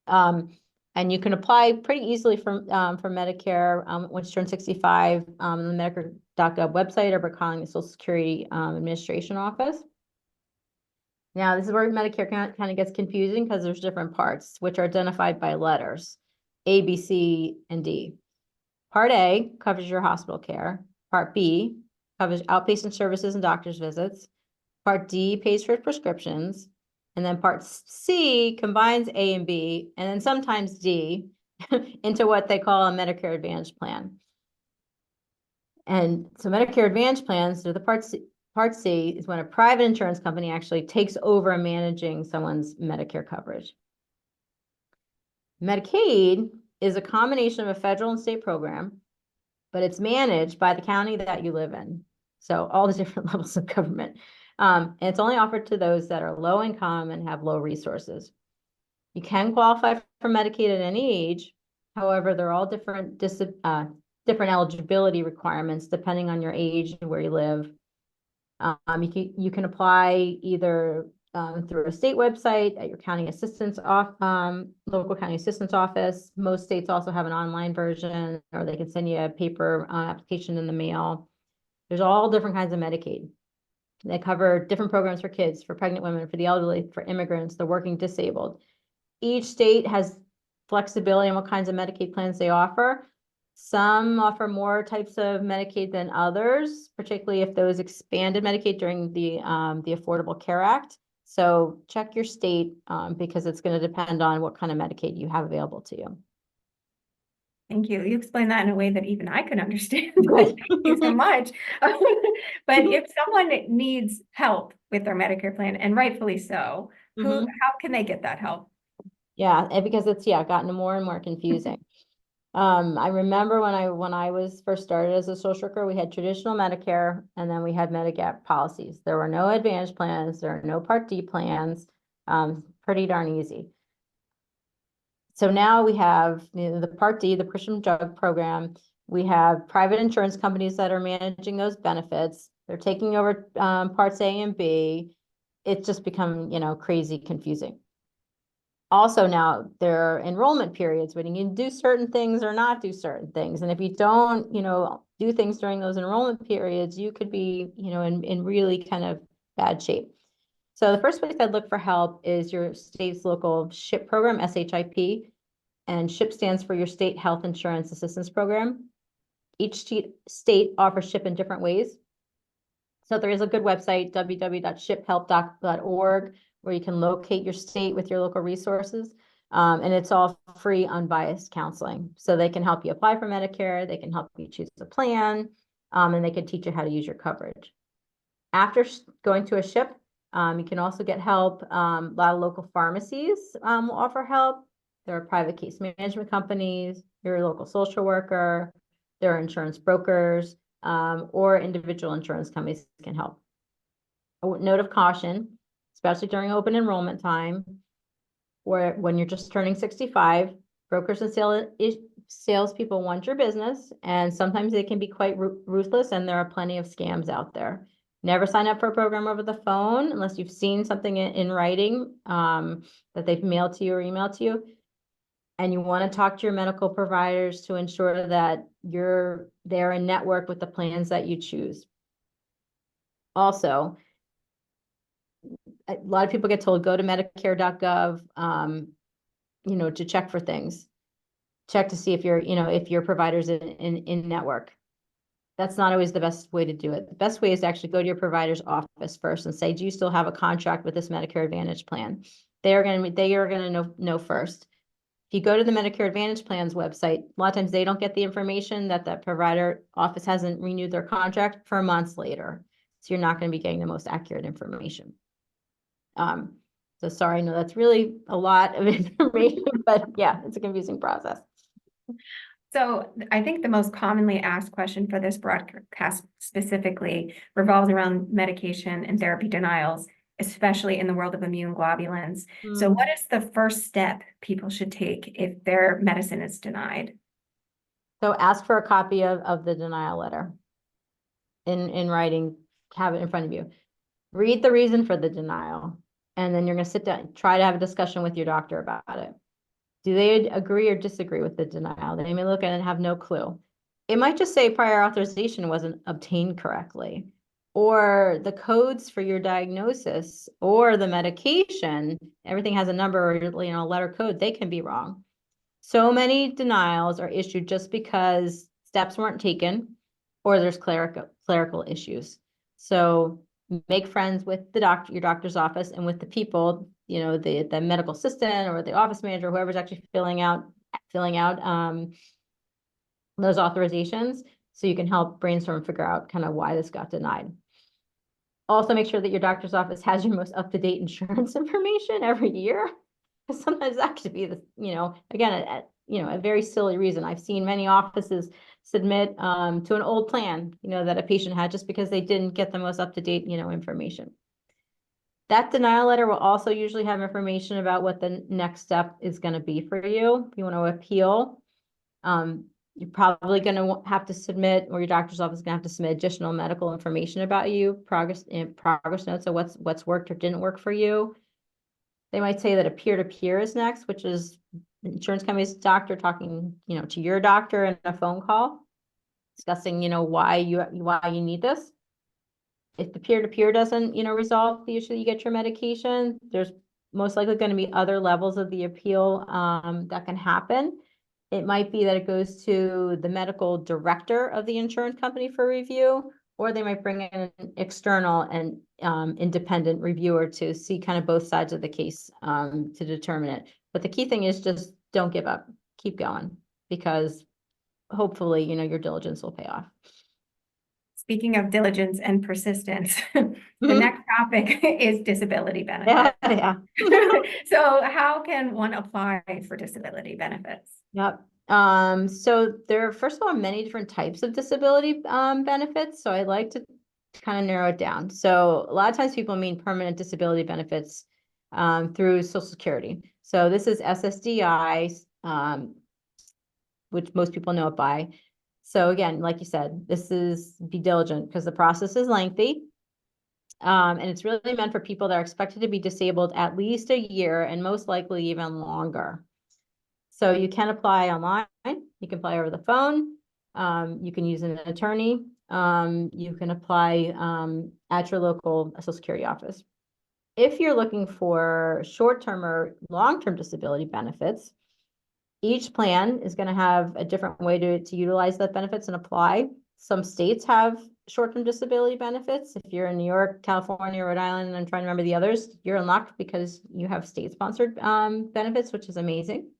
And you can apply pretty easily for Medicare once you turn 65 on the Medicare.gov website or by calling the Social Security Administration office. Now, this is where Medicare kind of gets confusing because there's different parts, which are identified by letters, A, B, C, and D. Part A covers your hospital care. Part B covers outpatient services and doctor's visits. Part D pays for prescriptions. And then Part C combines A and B, and then sometimes D, into what they call a Medicare Advantage plan. And so Medicare Advantage plans, so the Part C is when a private insurance company actually takes over managing someone's Medicare coverage. Medicaid is a combination of a federal and state program, but it's managed by the county that you live in. So all the different levels of government. And it's only offered to those that are low income and have low resources. You can qualify for Medicaid at any age. However, they're all different eligibility requirements depending on your age and where you live. You can apply either through a state website at your county assistance local county assistance office. Most states also have an online version, or they can send you a paper application in the mail. There's all different kinds of Medicaid. They cover different programs for kids, for pregnant women, for the elderly, for immigrants, the working disabled. Each state has flexibility in what kinds of Medicaid plans they offer. Some offer more types of Medicaid than others, particularly if those expanded Medicaid during the Affordable Care Act. So check your state because it's going to depend on what kind of Medicaid you have available to you. Thank you. You explained that in a way that even I could understand. Good. Thank you so much. But if someone needs help with their Medicare plan, and rightfully so, how can they get that help? Yeah, and because it's gotten more and more confusing. I remember when I was first started as a social worker, we had traditional Medicare and then we had Medigap policies. There were no Advantage plans, there are no Part D plans. Pretty darn easy. So now we have the Part D, the prescription drug program. We have private insurance companies that are managing those benefits. They're taking over Parts A and B. It's just become, crazy confusing. Also now there are enrollment periods when you can do certain things or not do certain things. And if you don't, do things during those enrollment periods, you could be, in really kind of bad shape. So the first place I'd look for help is your state's local SHIP program, SHIP, and SHIP stands for your State Health Insurance Assistance Program. Each state offers SHIP in different ways. So there is a good website, www.shiphelp.org, where you can locate your state with your local resources. And it's all free, unbiased counseling. So they can help you apply for Medicare, they can help you choose a plan, and they can teach you how to use your coverage. After going to a SHIP, you can also get help. A lot of local pharmacies will offer help. There are private case management companies, your local social worker, there are insurance brokers, or individual insurance companies can help. A note of caution, especially during open enrollment time, or when you're just turning 65, brokers and salespeople want your business, and sometimes they can be quite ruthless, and there are plenty of scams out there. Never sign up for a program over the phone unless you've seen something in writing that they've mailed to you or emailed to you. And you want to talk to your medical providers to ensure that they're in network with the plans that you choose. Also, a lot of people get told, go to medicare.gov, to check for things. Check to see if your provider's in network. That's not always the best way to do it. The best way is to actually go to your provider's office first and say, do you still have a contract with this Medicare Advantage plan? They are going to know first. If you go to the Medicare Advantage Plans website, a lot of times they don't get the information that the provider office hasn't renewed their contract for months later. So you're not going to be getting the most accurate information. So sorry, no, that's really a lot of information, but yeah, it's a confusing process. So I think the most commonly asked question for this broadcast specifically revolves around medication and therapy denials, especially in the world of immune globulins. So what is the first step people should take if their medicine is denied? So ask for a copy of the denial letter in writing, have it in front of you. Read the reason for the denial, and then you're going to sit down, try to have a discussion with your doctor about it. Do they agree or disagree with the denial? They may look at it and have no clue. It might just say prior authorization wasn't obtained correctly, or the codes for your diagnosis or the medication, everything has a number or a letter code, they can be wrong. So many denials are issued just because steps weren't taken, or there's clerical issues. So make friends with the doctor, your doctor's office, and with the people, you know, the medical assistant or the office manager, whoever's actually filling out those authorizations, so you can help brainstorm and figure out kind of why this got denied. Also, make sure that your doctor's office has your most up-to-date insurance information every year. Because sometimes that could be the, you know, again, a very silly reason. I've seen many offices submit to an old plan, you know, that a patient had just because they didn't get the most up-to-date, you know, information. That denial letter will also usually have information about what the next step is going to be for you. If you want to appeal, you're probably going to have to submit, or your doctor's office is going to have to submit additional medical information about you, progress notes of what's worked or didn't work for you. They might say that a peer-to-peer is next, which is insurance company's doctor talking, you know, to your doctor in a phone call, discussing, you know, why you need this. If the peer-to-peer doesn't, you know, resolve the issue, you get your medication, there's most likely going to be other levels of the appeal that can happen. It might be that it goes to the medical director of the insurance company for review, or they might bring in an external and independent reviewer to see kind of both sides of the case to determine it. But the key thing is just don't give up, keep going, because hopefully, you know, your diligence will pay off. Speaking of diligence and persistence, the next topic is disability benefits. Yeah. So how can one apply for disability benefits? Yep. So there are, first of all, many different types of disability benefits. So I'd like to kind of narrow it down. So a lot of times people mean permanent disability benefits through Social Security. So this is SSDI, which most people know it by. So again, like you said, this is be diligent because the process is lengthy. And it's really meant for people that are expected to be disabled at least a year and most likely even longer. So you can apply online, you can apply over the phone, you can use an attorney, you can apply at your local Social Security office. If you're looking for short-term or long-term disability benefits, each plan is going to have a different way to utilize that benefits and apply. Some states have short-term disability benefits. If you're in New York, California, Rhode Island, and I'm trying to remember the others, you're in luck because you have state-sponsored benefits, which is amazing.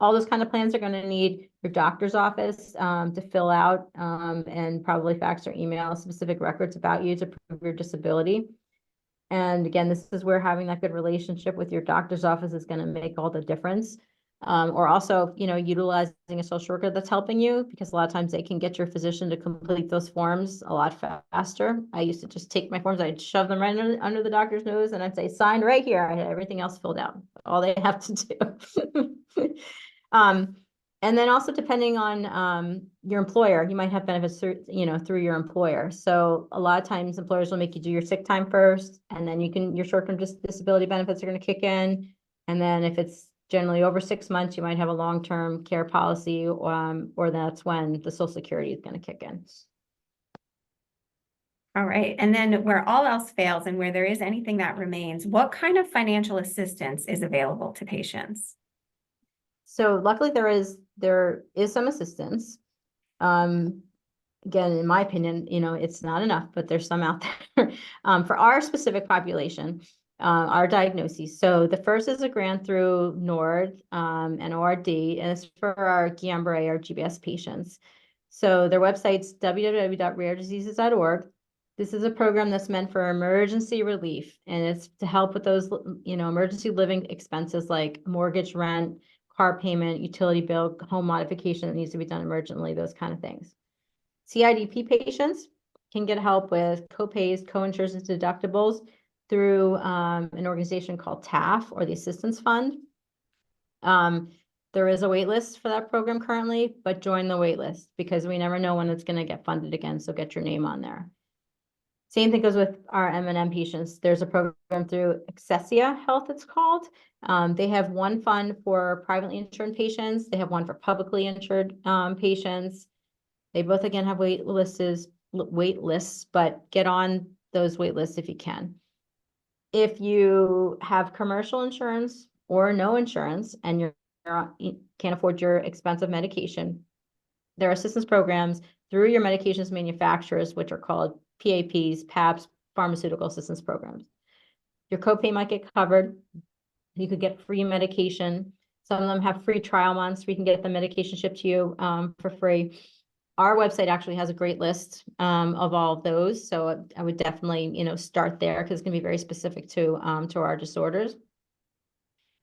All those kind of plans are going to need your doctor's office to fill out and probably fax or email specific records about you to prove your disability. And again, this is where having that good relationship with your doctor's office is going to make all the difference. Or also, you know, utilizing a social worker that's helping you, because a lot of times they can get your physician to complete those forms a lot faster. I used to just take my forms, I'd shove them right under the doctor's nose and I'd say, sign right here. I had everything else filled out, all they have to do. And then also depending on your employer, you might have benefits through, you know, through your employer. So a lot of times employers will make you do your sick time first, and then your short-term disability benefits are going to kick in. And then if it's generally over 6 months, you might have a long-term care policy, or that's when the Social Security is going to kick in. All right. And then where all else fails and where there is anything that remains, what kind of financial assistance is available to patients? So luckily there is some assistance. Again, in my opinion, you know, it's not enough, but there's some out there for our specific population, our diagnoses. So the first is a grant through NORD and ORD, and it's for our Guillain-Barré or GBS patients. So their website's www.rarediseases.org. This is a program that's meant for emergency relief, and it's to help with those, you know, emergency living expenses like mortgage, rent, car payment, utility bill, home modification that needs to be done emergently, those kind of things. CIDP patients can get help with co-pays, co-insurance, and deductibles through an organization called TAF, or the Assistance Fund. There is a wait list for that program currently, but join the wait list because we never know when it's going to get funded again, so get your name on there. Same thing goes with our M&M patients. There's a program through Accessia Health, it's called. They have one fund for privately insured patients. They have one for publicly insured patients. They both, again, have wait lists, but get on those wait lists if you can. If you have commercial insurance or no insurance and you can't afford your expensive medication, There are assistance programs through your medications manufacturers, which are called PAPs, PAPs, pharmaceutical assistance programs. Your copay might get covered. You could get free medication. Some of them have free trial months where you can get the medication shipped to you for free. Our website actually has a great list of all of those. So I would definitely, start there because it's going to be very specific to our disorders.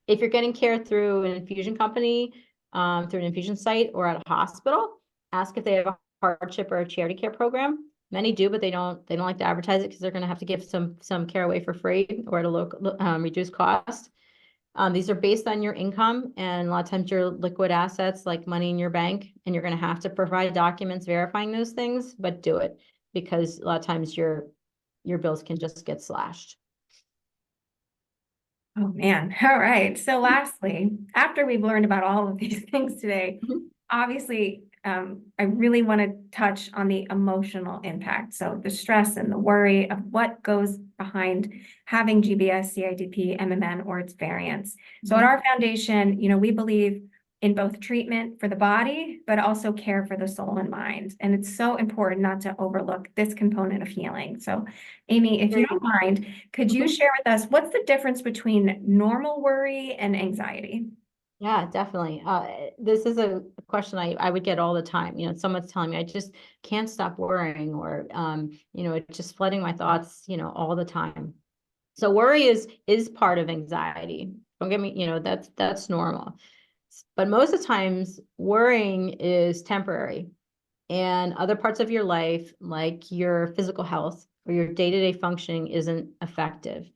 If you're getting care through an infusion company, through an infusion site or at a hospital, ask if they have a hardship or a charity care program. Many do, but they don't like to advertise it because they're going to have to give some care away for free or at a low reduced cost. These are based on your income and a lot of times your liquid assets like money in your bank, and you're going to have to provide documents verifying those things, but do it because a lot of times your bills can just get slashed. Oh, man. All right. So lastly, after we've learned about all of these things today, obviously, I really want to touch on the emotional impact. So the stress and the worry of what goes behind having GBS, CIDP, MMN, or its variants. So at our foundation, we believe in both treatment for the body, but also care for the soul and mind. And it's so important not to overlook this component of healing. So Amy, if you don't mind, could you share with us what's the difference between normal worry and anxiety? Yeah, definitely. This is a question I would get all the time. Someone's telling me I just can't stop worrying, or it's just flooding my thoughts, all the time. So worry is part of anxiety. Don't get me, that's normal. But most of the times worrying is temporary, and other parts of your life, like your physical health or your day-to-day functioning, isn't effective.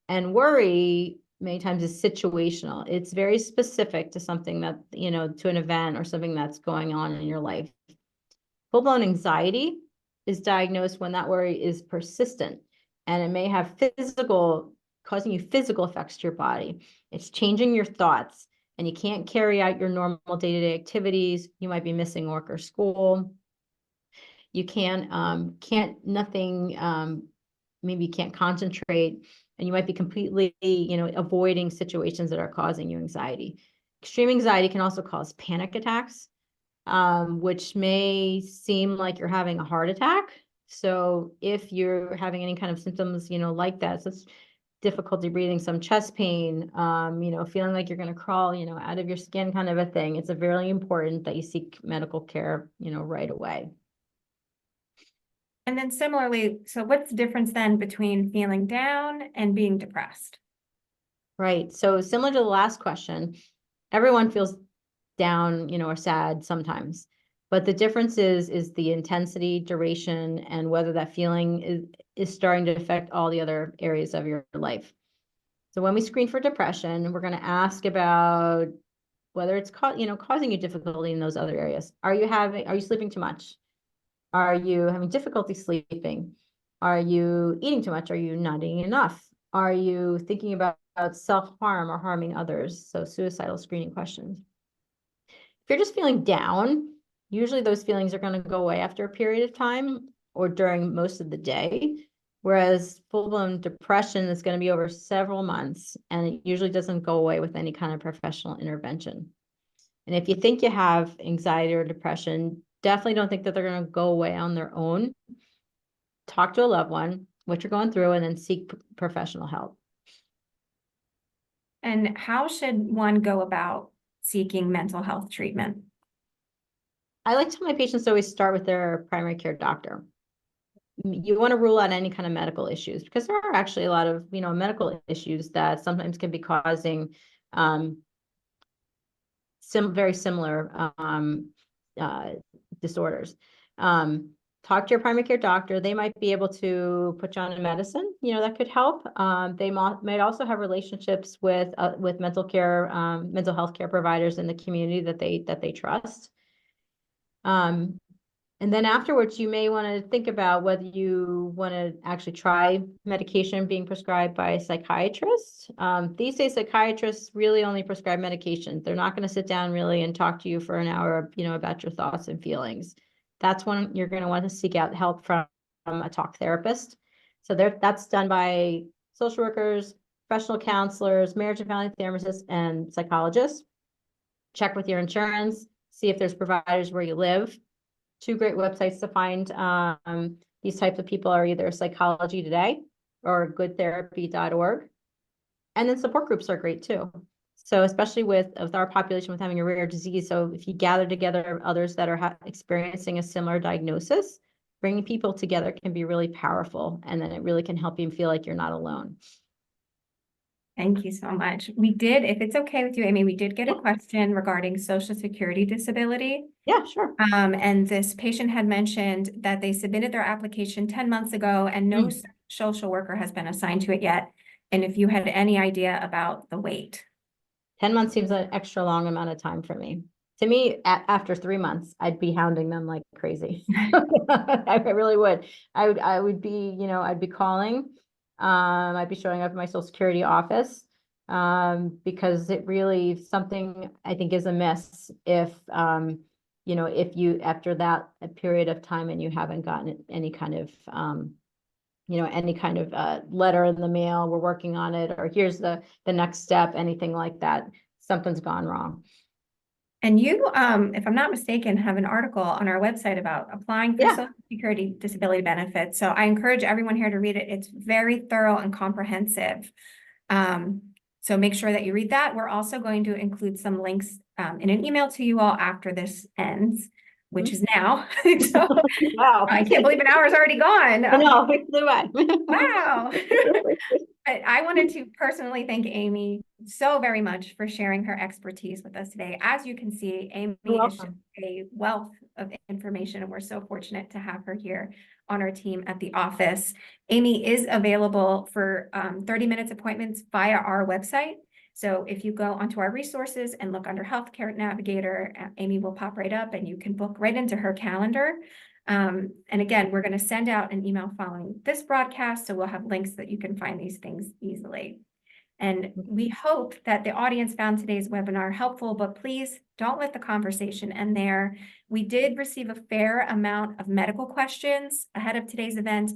And worry many times is situational. It's very specific to something that, to an event or something that's going on in your life. Full-blown anxiety is diagnosed when that worry is persistent, and it may have causing you physical effects to your body. It's changing your thoughts, and you can't carry out your normal day-to-day activities. You might be missing work or school. You maybe you can't concentrate, and you might be completely, avoiding situations that are causing you anxiety. Extreme anxiety can also cause panic attacks, which may seem like you're having a heart attack. So if you're having any kind of symptoms, like that, so it's difficulty breathing, some chest pain, feeling like you're going to crawl, out of your skin kind of a thing, it's very important that you seek medical care, right away. And then similarly, so what's the difference then between feeling down and being depressed? Right. So similar to the last question, everyone feels down, or sad sometimes. But the difference is the intensity, duration, and whether that feeling is starting to affect all the other areas of your life. So when we screen for depression, we're going to ask about whether it's causing you difficulty in those other areas. Are you sleeping too much? Are you having difficulty sleeping? Are you eating too much? Are you not eating enough? Are you thinking about self-harm or harming others? So suicidal screening questions. If you're just feeling down, usually those feelings are going to go away after a period of time or during most of the day. Whereas full-blown depression is going to be over several months, and it usually doesn't go away with any kind of professional intervention. And if you think you have anxiety or depression, definitely don't think that they're going to go away on their own. Talk to a loved one, what you're going through, and then seek professional help. And how should one go about seeking mental health treatment? I like to tell my patients to always start with their primary care doctor. You want to rule out any kind of medical issues, because there are actually a lot of, medical issues that sometimes can be causing very similar disorders. Talk to your primary care doctor. They might be able to put you on a medicine, that could help. They might also have relationships with mental health care providers in the community that they trust. And then afterwards, you may want to think about whether you want to actually try medication being prescribed by a psychiatrist. These days, psychiatrists really only prescribe medication. They're not going to sit down really and talk to you for an hour, about your thoughts and feelings. That's when you're going to want to seek out help from a talk therapist. So that's done by social workers, professional counselors, marriage and family therapists, and psychologists. Check with your insurance, see if there's providers where you live. Two great websites to find these types of people are either Psychology Today or goodtherapy.org. And then support groups are great too. So especially with our population with having a rare disease, so if you gather together others that are experiencing a similar diagnosis, bringing people together can be really powerful, and then it really can help you feel like you're not alone. Thank you so much. We did, if it's okay with you, Amy, we did get a question regarding Social Security disability. Yeah, sure. And this patient had mentioned that they submitted their application 10 months ago and no social worker has been assigned to it yet. And if you had any idea about the wait. 10 months seems an extra long amount of time for me. To me, after 3 months, I'd be hounding them like crazy. I really would. I would be, I'd be calling. I'd be showing up at my Social Security office because it really something I think is amiss if if you after that a period of time and you haven't gotten any kind of letter in the mail, we're working on it, or here's the next step, anything like that, something's gone wrong. And you, if I'm not mistaken, have an article on our website about applying for Social Security disability benefits. So I encourage everyone here to read it. It's very thorough and comprehensive. So make sure that you read that. We're also going to include some links in an email to you all after this ends, which is now. So Wow. I can't believe an hour's already gone. I know, it flew by. Wow. But I wanted to personally thank Amy so very much for sharing her expertise with us today. As you can see, Amy is a wealth of information, and we're so fortunate to have her here on our team at the office. Amy is available for 30 minutes appointments via our website. So if you go onto our resources and look under Healthcare Navigator, Amy will pop right up and you can book right into her calendar. And again, we're going to send out an email following this broadcast, so we'll have links that you can find these things easily. And we hope that the audience found today's webinar helpful, but please don't let the conversation end there. We did receive a fair amount of medical questions ahead of today's event.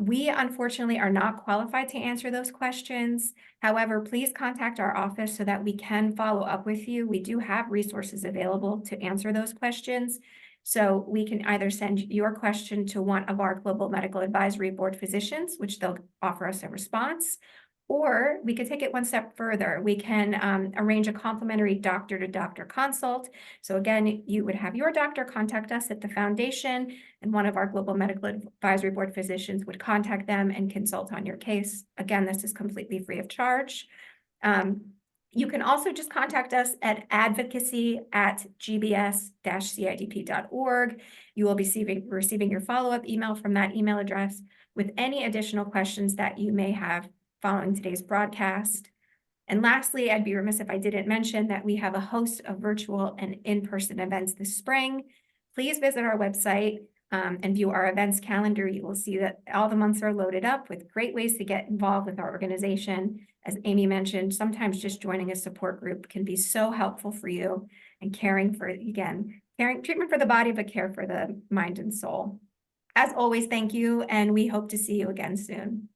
We unfortunately are not qualified to answer those questions. However, please contact our office so that we can follow up with you. We do have resources available to answer those questions. So we can either send your question to one of our Global Medical Advisory Board physicians, which they'll offer us a response, or we could take it one step further. We can arrange a complimentary doctor-to-doctor consult. So again, you would have your doctor contact us at the foundation, and one of our Global Medical Advisory Board physicians would contact them and consult on your case. Again, this is completely free of charge. You can also just contact us at advocacy@gbs-CIDP.org. You will be receiving your follow-up email from that email address with any additional questions that you may have following today's broadcast. And lastly, I'd be remiss if I didn't mention that we have a host of virtual and in-person events this spring. Please visit our website and view our events calendar. You will see that all the months are loaded up with great ways to get involved with our organization. As Amy mentioned, sometimes just joining a support group can be so helpful for you and caring treatment for the body, but care for the mind and soul. As always, thank you, and we hope to see you again soon.